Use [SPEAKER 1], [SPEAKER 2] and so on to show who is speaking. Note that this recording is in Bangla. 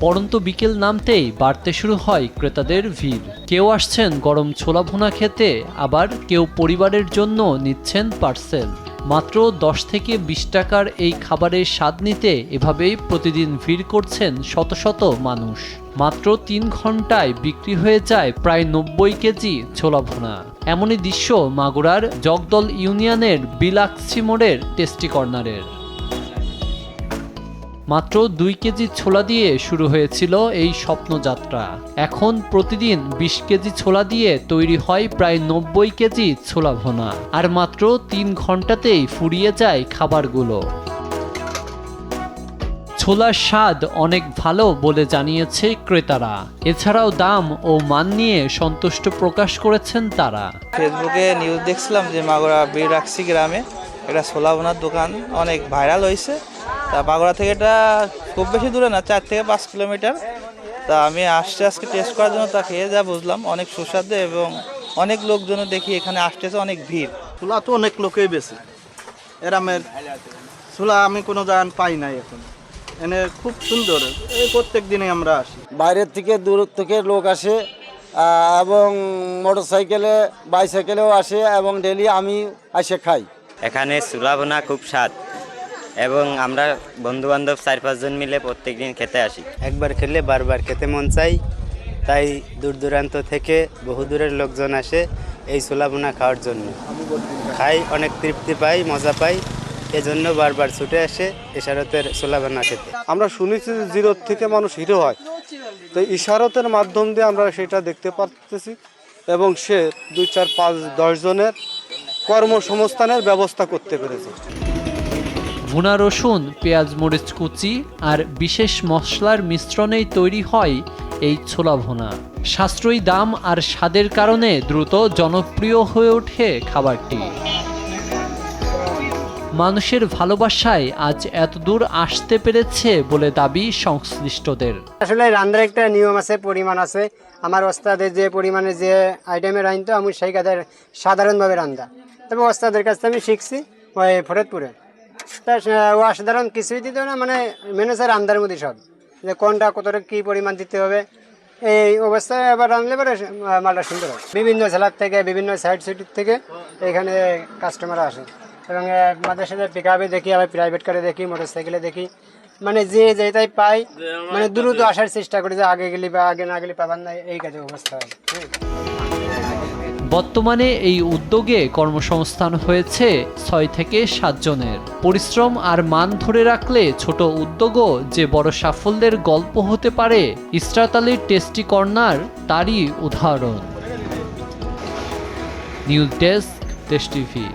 [SPEAKER 1] পড়ন্ত বিকেল নামতেই বাড়তে শুরু হয় ক্রেতাদের ভিড়। কেউ আসছেন গরম ছোলা ভুনা খেতে, আবার কেউ পরিবারের জন্য নিচ্ছেন পার্সেল। মাত্র 10 থেকে 20 টাকার এই খাবারের স্বাদ নিতে এভাবেই প্রতিদিন ভিড় করছেন শত শত মানুষ। মাত্র 3 ঘন্টায় বিক্রি হয়ে যায় প্রায় 90 কেজি ছোলা ভুনা। এমনই দৃশ্য মাগুরার জগদল ইউনিয়নের বিলাক্সি মোড়ের টেস্টি কর্নারের। মাত্র 2 কেজি ছোলা দিয়ে শুরু হয়েছিল এই স্বপ্নযাত্রা। এখন প্রতিদিন 20 কেজি ছোলা দিয়ে তৈরি হয় প্রায় 90 কেজি ছোলা ভুনা। আর মাত্র 3 ঘন্টাতেই ফুরিয়ে যায় খাবারগুলো। ছোলার স্বাদ অনেক ভালো বলে জানিয়েছে ক্রেতারা। এছাড়াও দাম ও মান নিয়ে সন্তুষ্ট প্রকাশ করেছেন তারা।
[SPEAKER 2] ফেসবুকে নিউজ দেখছিলাম যে মাগুরা বিলাক্সি গ্রামে একটা ছোলা ভুনার দোকান অনেক ভাইরাল হয়েছে। তা মাগুরা থেকে এটা খুব বেশি দূরে না, 4 থেকে 5 কিলোমিটার। তা আমি আসছি আজকে টেস্ট করার জন্য, তা খেয়ে যা বুঝলাম অনেক সুস্বাদু এবং অনেক লোকজন দেখি এখানে আসতেছে, অনেক ভিড়।
[SPEAKER 3] ছোলা তো অনেক লোকেই বেশি, এরামের ছোলা আমি কোনো জায়গায় পাই নাই এখন। এনে খুব সুন্দর, এই প্রত্যেক দিনে আমরা আসি।
[SPEAKER 4] বাইরের থেকে দূর থেকে লোক আসে এবং মোটরসাইকেলে বাইসাইকেলেও আসে এবং ডেলি আমি এসে খাই।
[SPEAKER 5] এখানে ছোলা ভুনা খুব স্বাদ এবং আমরা বন্ধুবান্ধব 4-5 জন মিলে প্রত্যেকদিন খেতে আসি। একবার খেলে বারবার খেতে মন চাই, তাই দূর দূরান্ত থেকে বহু দূরের লোকজন আসে এই ছোলা ভুনা খাওয়ার জন্য। খাই, অনেক তৃপ্তি পাই, মজা পাই, এজন্য বারবার ছুটে আসে ইশারতের ছোলা ভুনা খেতে।
[SPEAKER 3] আমরা শুনেছি যে 0 থেকে মানুষ হিরো হয়, তো ইশারতের মাধ্যম দিয়ে আমরা সেটা দেখতে পারতেছি এবং সে 2, 4, 5, 10 জনের কর্মসংস্থানের ব্যবস্থা করতে পেরেছে।
[SPEAKER 1] ভুনা রসুন, পেঁয়াজ, মরিচ কুচি আর বিশেষ মশলার মিশ্রণেই তৈরি হয় এই ছোলা ভুনা। সাশ্রয়ী দাম আর স্বাদের কারণে দ্রুত জনপ্রিয় হয়ে ওঠে খাবারটি। মানুষের ভালোবাসায় আজ এত দূর আসতে পেরেছে বলে দাবি সংশ্লিষ্টদের।
[SPEAKER 6] আসলে রান্নার একটা নিয়ম আছে, পরিমাণ আছে। আমার ওস্তাদের যে পরিমাণে যে আইটেমে রাঁধতো আমি সেই কাজের সাধারণভাবে রান্ধা, এবং ওস্তাদের কাছ থেকে আমি শিখছি ওই ফরিদপুরে। তা ও অসাধারণ কিছুই দিত না, মানে মেনু স্যার রান্নার মধ্যে সব, যে কোনটা কতটা কী পরিমাণ দিতে হবে এই অবস্থায় আবার রাঁধলে পরে মালটা সুন্দর হয়। বিভিন্ন জেলার থেকে, বিভিন্ন সাইড সিটির থেকে এখানে কাস্টমার আসে এবং আমাদের সাথে পিক আপে দেখি, আবার প্রাইভেট কারে দেখি, মোটর সাইকেলে দেখি, মানে যে যেটাই পাই মানে দ্রুত আসার চেষ্টা করি, যে আগে গেলি বা আগে না গেলে পাবার না, এই কাজে অবস্থা হয়।
[SPEAKER 1] বর্তমানে এই উদ্যোগে কর্মসংস্থান হয়েছে 6 থেকে 7 জনের। পরিশ্রম আর মান ধরে রাখলে ছোট উদ্যোগও যে বড় সাফল্যের গল্প হতে পারে, ইসরাত আলীর টেস্টি কর্নার তারই উদাহরণ। News desk, test TV.